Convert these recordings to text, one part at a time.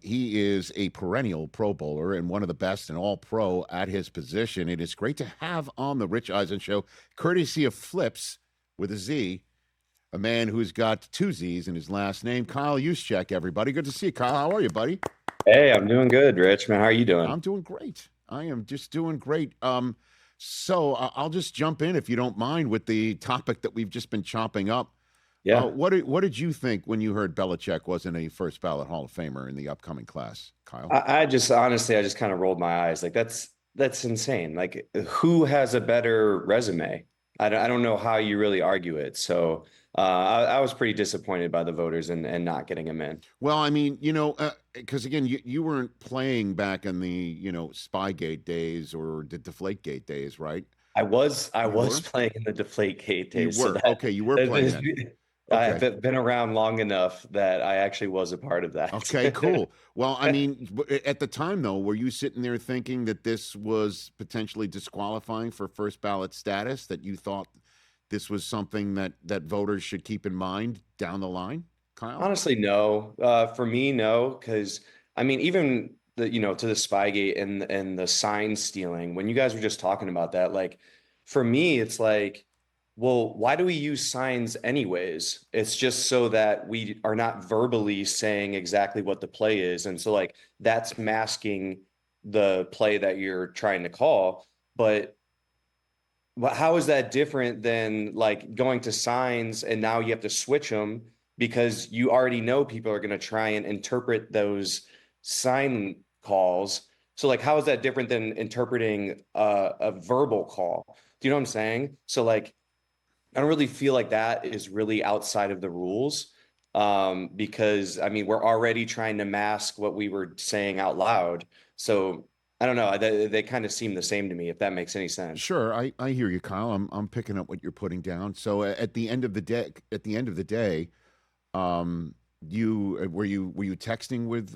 He is a perennial Pro Bowler and one of the best and all pro at his position. It is great to have on the Rich Eisen Show, courtesy of Flips with a Z, a man who's got two Z's in his last name, Kyle Juszczyk, everybody. Good to see you, Kyle. How are you, buddy? Hey, I'm doing good, Rich. Man, how are you doing? I'm doing great. I am just doing great. I'll just jump in, if you don't mind, with the topic that we've just been chopping up. Yeah. What did you think when you heard Belichick wasn't a first ballot Hall of Famer in the upcoming class, Kyle? I just honestly, I just kind of rolled my eyes. Like that's insane. Like who has a better resume? I don't know how you really argue it. So I was pretty disappointed by the voters and not getting him in. Well, I mean, because again, you weren't playing back in the Spygate days or the Deflategate days, right? I was playing in the Deflategate days. You were okay. You were playing then. I've Okay. been around long enough that I actually was a part of that. Okay, cool. Well, I mean, at the time, though, were you sitting there thinking that this was potentially disqualifying for first ballot status, that you thought this was something that voters should keep in mind down the line, Kyle? Honestly, no. For me, no, because I mean, even to the Spygate and the sign stealing, when you guys were just talking about that, like for me, it's like, well, why do we use signs anyways? It's just so that we are not verbally saying exactly what the play is. And so like that's masking the play that you're trying to call. But how is that different than like going to signs and now you have to switch them because you already know people are going to try and interpret those sign calls. So like, how is that different than interpreting a verbal call? Do you know what I'm saying? So like, I don't really feel like that is really outside of the rules, because I mean, we're already trying to mask what we were saying out loud. So I don't know. They kind of seem the same to me, if that makes any sense. Sure, I hear you, Kyle. I'm picking up what you're putting down. So at the end of the day, um, were you texting with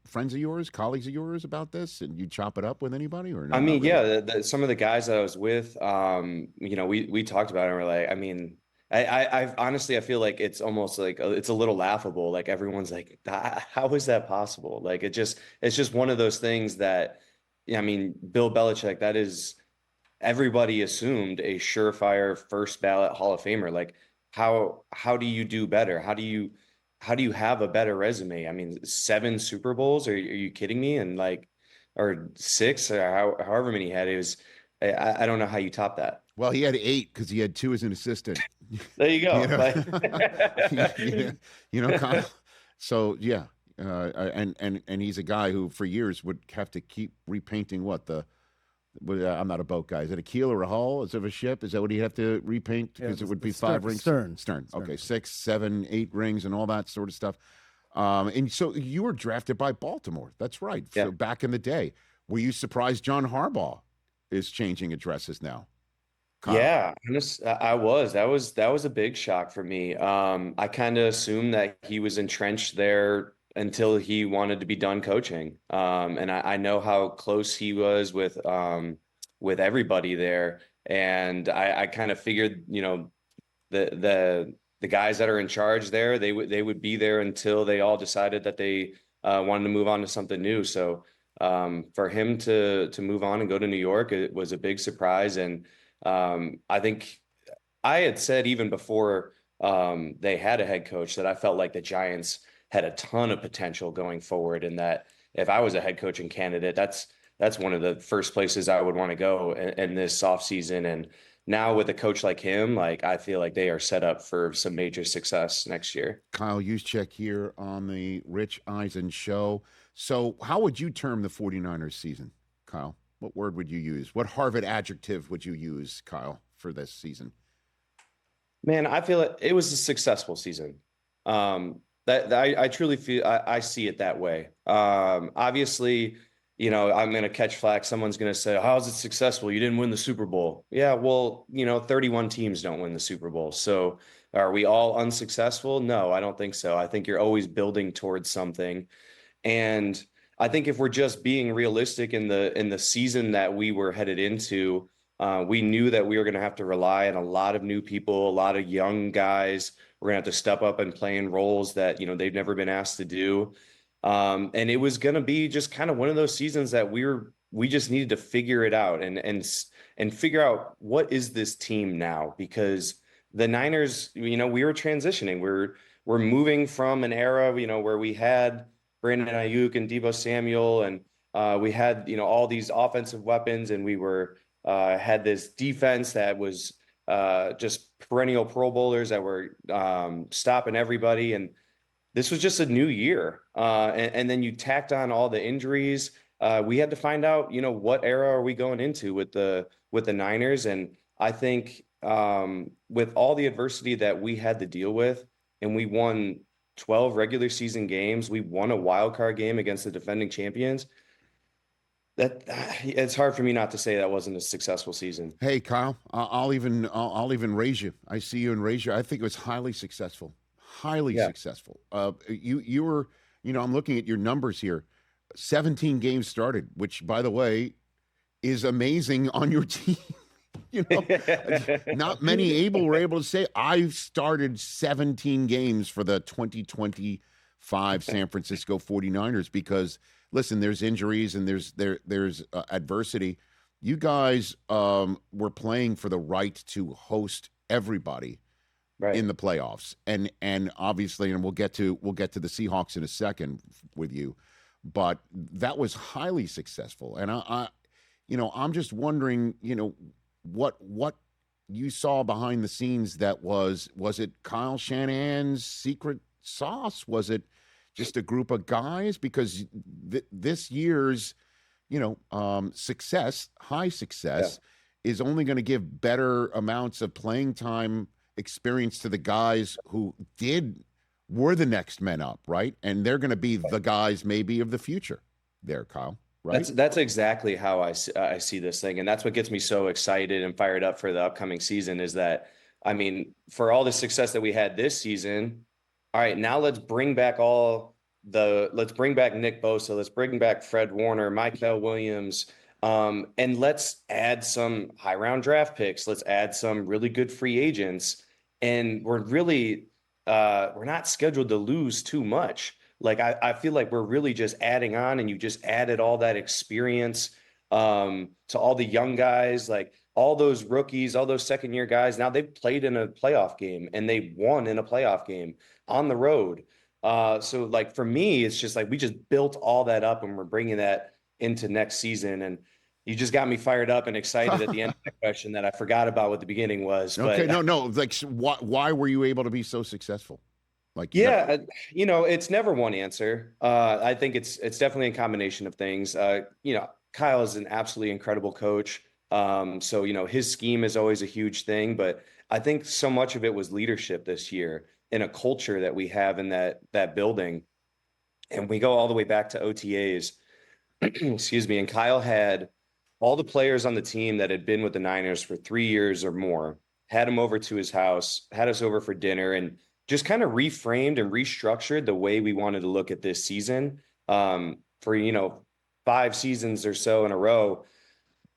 friends of yours, colleagues of yours about this, and you chop it up with anybody, or I no, not mean, really? yeah, some of the guys that I was with, we talked about it and we're like, I mean, I honestly, I feel like it's almost like it's a little laughable. Like everyone's like, how is that possible? Like it's just one of those things that, yeah, I mean, Bill Belichick, that is everybody assumed a surefire first ballot Hall of Famer. Like how do you do better? How do you have a better resume? I mean, 7 Super Bowls? Are you kidding me? And like, or six, or however many he had, it was. I don't know how you top that. Well, he had eight because he had two as an assistant. There you you go. know, Like, Kyle. So yeah, and he's a guy who for years would have to keep repainting I'm not a boat guy. Is it a keel or a hull? Is it a ship? Is that what he'd have to repaint? Yeah, Because it would the be five rings. stern. Stern. Stern. Okay, 6, 7, 8 rings and all that sort of stuff. And so you were drafted by Baltimore. That's right. yeah. So back in the day, were you surprised John Harbaugh is changing addresses now, Kyle? Yeah, I was. That was a big shock for me. I kind of assumed that he was entrenched there until he wanted to be done coaching. And I know how close he was with everybody there. And I kind of figured, the guys that are in charge there, they would be there until they all decided that they wanted to move on to something new. So for him to move on and go to New York, it was a big surprise. And I think I had said even before they had a head coach that I felt like the Giants had a ton of potential going forward, and that if I was a head coaching candidate, that's one of the first places I would want to go in this offseason. And now with a coach like him, like I feel like they are set up for some major success next year. Kyle Juszczyk here on the Rich Eisen Show. So how would you term the 49ers season, Kyle? What word would you use? What Harvard adjective would you use, Kyle, for this season? Man, I feel it was a successful season. That I truly feel I see it that way. Obviously, I'm going to catch flack. Someone's going to say, "How is it successful? You didn't win the Super Bowl." Yeah, well, 31 teams don't win the Super Bowl. So are we all unsuccessful? No, I don't think so. I think you're always building towards something. And I think if we're just being realistic in the season that we were headed into, we knew that we were going to have to rely on a lot of new people, a lot of young guys. We're going to have to step up and play in roles that they've never been asked to do. And it was going to be just kind of one of those seasons that we just needed to figure it out and figure out what is this team now, because the Niners, we were transitioning. We're moving from an era, where we had Brandon Ayuk and Deebo Samuel, and we had, all these offensive weapons, and we had this defense that was just perennial Pro Bowlers that were stopping everybody. And this was just a new year. And then you tacked on all the injuries. We had to find out, what era are we going into with the Niners? And I think with all the adversity that we had to deal with, and we won 12 regular season games, we won a wild card game against the defending champions. That it's hard for me not to say that wasn't a successful season. Hey, Kyle, I'll even raise you. I see you and raise you. I think it was highly successful. Highly successful. You were, I'm looking at your numbers here. 17 games started, which, by the way, is amazing on your team. Not many were able to say I've started 17 games for the 2025 San Francisco 49ers, because listen, there's injuries and there's adversity. You guys were playing for the right to host everybody in the playoffs, and obviously, and we'll get to the Seahawks in a second with you, but that was highly successful. And I'm just wondering, what you saw behind the scenes. That was it Kyle Shanahan's secret sauce? Was it just a group of guys? Because this year's success, high success, is only going to give better amounts of playing time experience to the guys who were the next men up, right? And they're going to be the guys maybe of the future there, Kyle, right? That's exactly how I see this thing. And that's what gets me so excited and fired up for the upcoming season, is that, for all the success that we had this season, all right, now let's bring back Nick Bosa, let's bring back Fred Warner, Mikael Williams, and let's add some high round draft picks. Let's add some really good free agents. And we're not scheduled to lose too much. Like, I feel like we're really just adding on, and you just added all that experience to all the young guys, like all those rookies, all those second year guys. Now they've played in a playoff game and they won in a playoff game on the road. So like for me, it's just like we just built all that up and we're bringing that into next season. And you just got me fired up and excited at the end of the question that I forgot about what the beginning was. Okay, no. Like, why were you able to be so successful? Like, it's never one answer. I think it's definitely a combination of things. Kyle is an absolutely incredible coach. So his scheme is always a huge thing, but I think so much of it was leadership this year and a culture that we have in that building. And we go all the way back to OTAs, excuse me. And Kyle had all the players on the team that had been with the Niners for 3 years or more, had them over to his house, had us over for dinner, and just kind of reframed and restructured the way we wanted to look at this season. For 5 seasons or so in a row,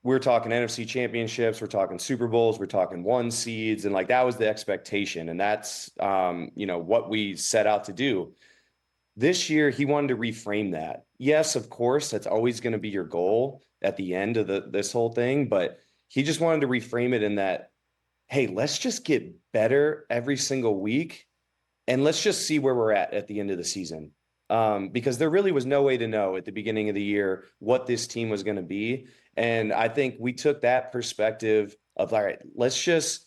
we're talking NFC championships, we're talking Super Bowls, we're talking 1 seeds, and like that was the expectation, and that's what we set out to do. This year, he wanted to reframe that. Yes, of course, that's always going to be your goal at the end of this whole thing, but he just wanted to reframe it in that, hey, let's just get better every single week, and let's just see where we're at the end of the season. Because there really was no way to know at the beginning of the year what this team was going to be. And I think we took that perspective of, all right, let's just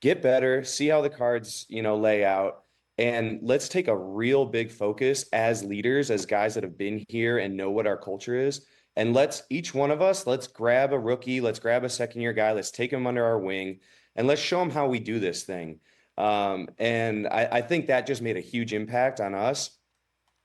get better, see how the cards, lay out. And let's take a real big focus as leaders, as guys that have been here and know what our culture is. And each one of us, let's grab a rookie, let's grab a second-year guy, let's take him under our wing, and let's show him how we do this thing. And I think that just made a huge impact on us.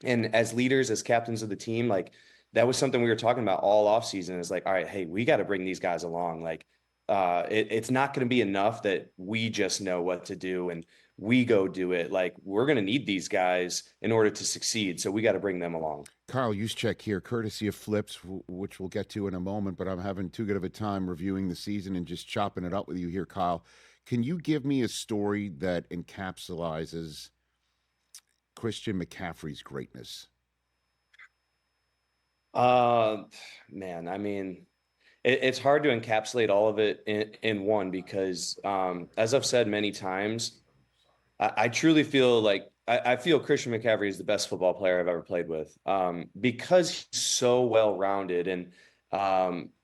And as leaders, as captains of the team, like that was something we were talking about all offseason, is like, all right, hey, we got to bring these guys along. Like, it's not going to be enough that we just know what to do and we go do it. Like, we're going to need these guys in order to succeed. So we got to bring them along. Kyle Juszczyk here, courtesy of Flips, which we'll get to in a moment, but I'm having too good of a time reviewing the season and just chopping it up with you here, Kyle. Can you give me a story that encapsulates Christian McCaffrey's greatness? Uh, Man, I mean, it's hard to encapsulate all of it in one because, as I've said many times, I truly feel like I feel Christian McCaffrey is the best football player I've ever played with, because he's so well-rounded. And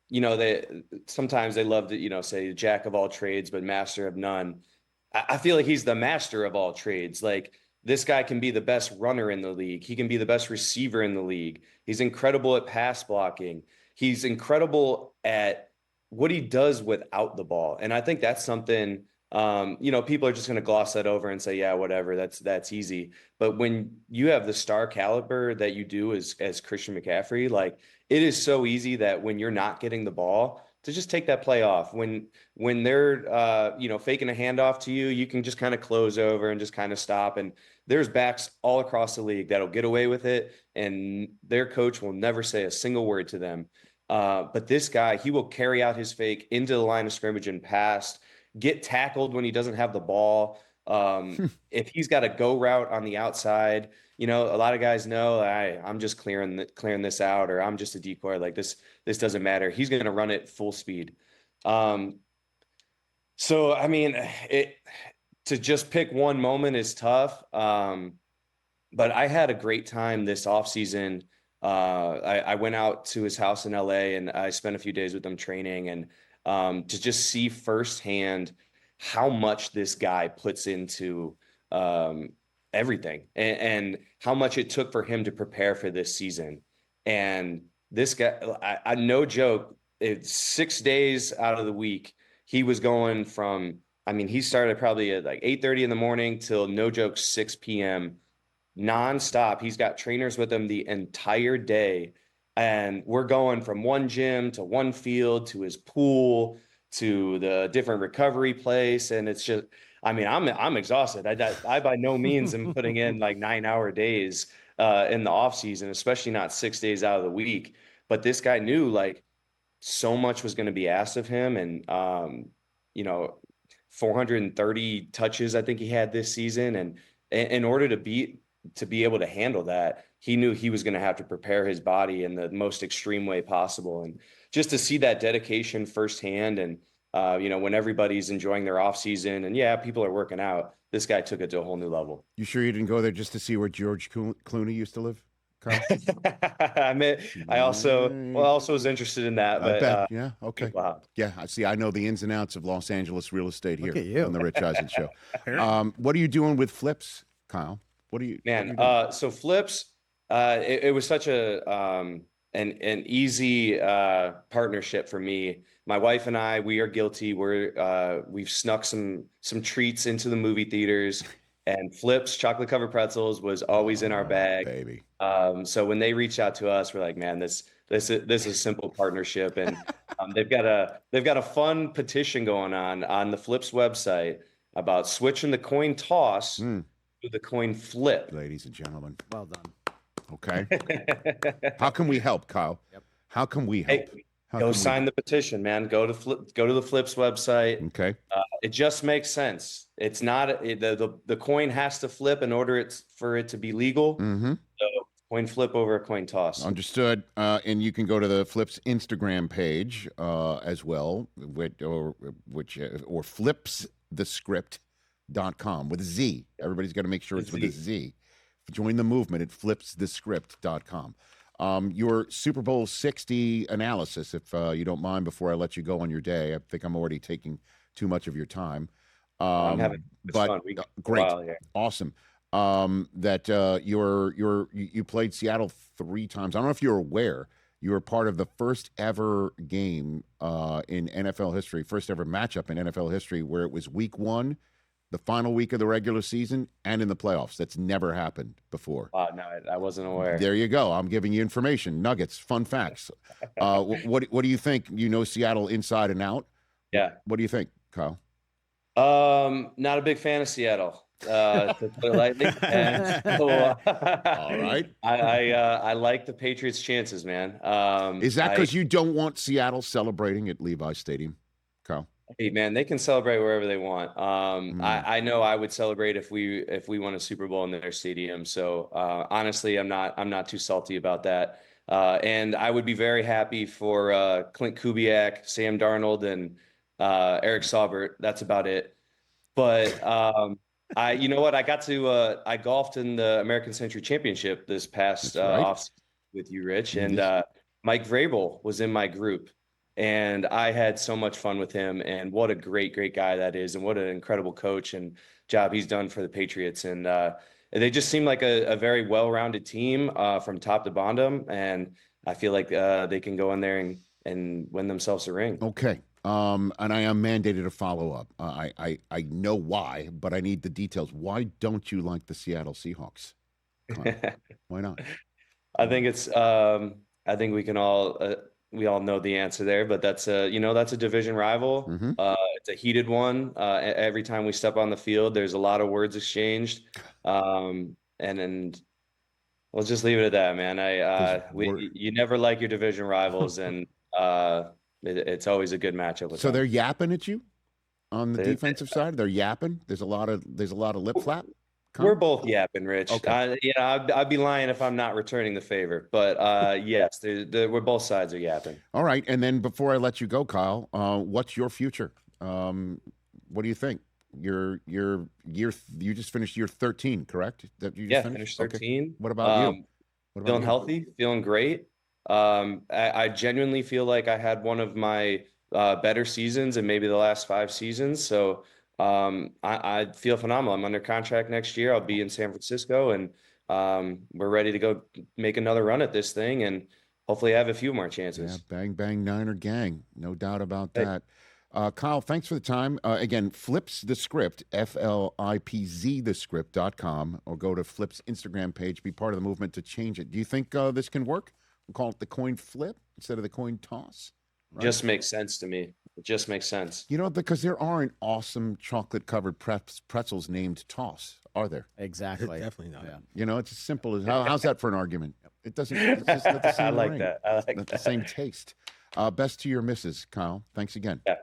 they sometimes they love to say jack of all trades but master of none. I feel like he's the master of all trades. Like, this guy can be the best runner in the league. He can be the best receiver in the league. He's incredible at pass blocking. He's incredible at what he does without the ball. And I think that's something, people are just going to gloss that over and say, yeah, whatever, that's easy. But when you have the star caliber that you do as Christian McCaffrey, like, it is so easy that when you're not getting the ball, to just take that play off. When they're faking a handoff to you, you can just kind of close over and just kind of stop. And there's backs all across the league that'll get away with it, and their coach will never say a single word to them. But this guy, he will carry out his fake into the line of scrimmage and pass, get tackled when he doesn't have the ball. If he's got a go route on the outside, a lot of guys know I'm just clearing this out, or I'm just a decoy. Like, this doesn't matter. He's going to run it full speed. So I mean, to just pick one moment is tough. But I had a great time this offseason. I went out to his house in LA, and I spent a few days with him training, and to just see firsthand how much this guy puts into everything, and how much it took for him to prepare for this season. And this guy, I no joke, it's 6 days out of the week, he was going from, I mean, he started probably at like 8:30 in the morning till, no joke, 6 p.m. nonstop. He's got trainers with him the entire day. And we're going from one gym to one field to his pool to the different recovery place. And it's just, I mean, I'm exhausted. I by no means am putting in like 9-hour days in the off season, especially not 6 days out of the week. But this guy knew, like, so much was going to be asked of him. And, 430 touches, I think he had this season. And in order to be able to handle that, he knew he was going to have to prepare his body in the most extreme way possible. And just to see that dedication firsthand, and when everybody's enjoying their off season, and yeah, people are working out, this guy took it to a whole new level. You sure you didn't go there just to see where George Clooney used to live, Carl? I also was interested in that. But bet. Yeah. Okay. Wow. Yeah. I see. I know the ins and outs of Los Angeles real estate here Look at you. on the Rich Eisen Show. What are you doing with flips, Kyle? What are you? Man, so flips, it was such an easy partnership for me. My wife and I, we are guilty. We've snuck some treats into the movie theaters, and flips, chocolate covered pretzels, was always in our bag. Baby. So when they reached out to us, we're like, man, this is a simple partnership. And they've got a fun petition going on the Flips website about switching the coin toss to the coin flip. Ladies and gentlemen. Well done. Okay. How can we help, Kyle? Yep. How can we help? Hey, go sign the petition, man. Go to the Flips website. Okay. It just makes sense. It's not the coin has to flip in order for it to be legal. Mm-hmm. So coin flip over a coin toss. Understood. And you can go to the Flips Instagram page as well, or flipsthescript.com with a Z. Everybody's got to make sure it's with a Z. Join the movement at flipsthescript.com. Your Super Bowl 60 analysis, if you don't mind, before I let you go on your day. I think I'm already taking too much of your time. I'm having fun. Great, awesome. That you played Seattle 3 times. I don't know if you're aware, you were part of the first ever game in NFL history, first ever matchup in NFL history, where it was week 1, the final week of the regular season, and in the playoffs. That's never happened before. Wow, no, I wasn't aware. There you go. I'm giving you information, nuggets, fun facts. What do you think? You know Seattle inside and out. Yeah. What do you think, Kyle? Not a big fan of Seattle, to put it lightly. And so, all right. I like the Patriots' chances, man. Is that because you don't want Seattle celebrating at Levi's Stadium, Kyle? Hey, man, they can celebrate wherever they want. I know I would celebrate if we won a Super Bowl in their stadium. So honestly, I'm not too salty about that. And I would be very happy for Clint Kubiak, Sam Darnold, and Eric Saubert. That's about it. But you know what? I golfed in the American Century Championship this past off with you, Rich, and Mike Vrabel was in my group, and I had so much fun with him. And what a great guy that is, and what an incredible coach and job he's done for the Patriots. And they just seem like a very well-rounded team from top to bottom, and I feel like they can go in there and win themselves a ring. Okay. And I am mandated to follow up. I know why, but I need the details. Why don't you like the Seattle Seahawks? Why not? I think it's I think we all know the answer there, but that's a division rival. Mm-hmm. It's a heated one. Every time we step on the field, there's a lot of words exchanged. And we'll just leave it at that, man. You never like your division rivals, and it's always a good matchup with them. They're yapping at you on the defensive side. They're yapping. There's a lot of lip flap. We're both yapping, Rich. Okay. I'd be lying if I'm not returning the favor. But yes, we're both sides are yapping. All right, and then before I let you go, Kyle, what's your future? What do you think? You just finished year 13, correct? Finished 13. Okay. What about you? Feeling healthy, feeling great. I genuinely feel like I had one of my better seasons in maybe the last 5 seasons. So I feel phenomenal. I'm under contract next year. I'll be in San Francisco, and we're ready to go make another run at this thing, and hopefully have a few more chances. Yeah, bang, bang, Niner gang. No doubt about that. Kyle, thanks for the time. Again, Flips the Script, FLIPZ thescript.com, or go to Flip's Instagram page. Be part of the movement to change it. Do you think this can work? We'll call it the coin flip instead of the coin toss. Right? Just makes sense to me. It just makes sense. You know, because there aren't awesome chocolate-covered pretzels named Toss, are there? Exactly. Definitely not. Yeah. You know, it's as simple as how's that for an argument? It doesn't. It's just not the same I like ring. that. I like Not that. the same taste. Best to your missus, Kyle. Thanks again. Yeah.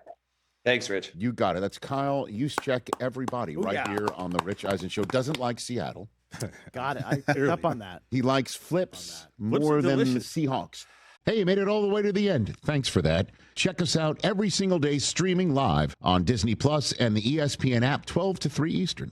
Thanks, Rich. You got it. That's Kyle Juszczyk, everybody, here on the Rich Eisen Show. Doesn't like Seattle. Got it. I picked up on that. He likes flips Flips more are than the delicious. Seahawks. Hey, you made it all the way to the end. Thanks for that. Check us out every single day streaming live on Disney Plus and the ESPN app 12 to 3 Eastern.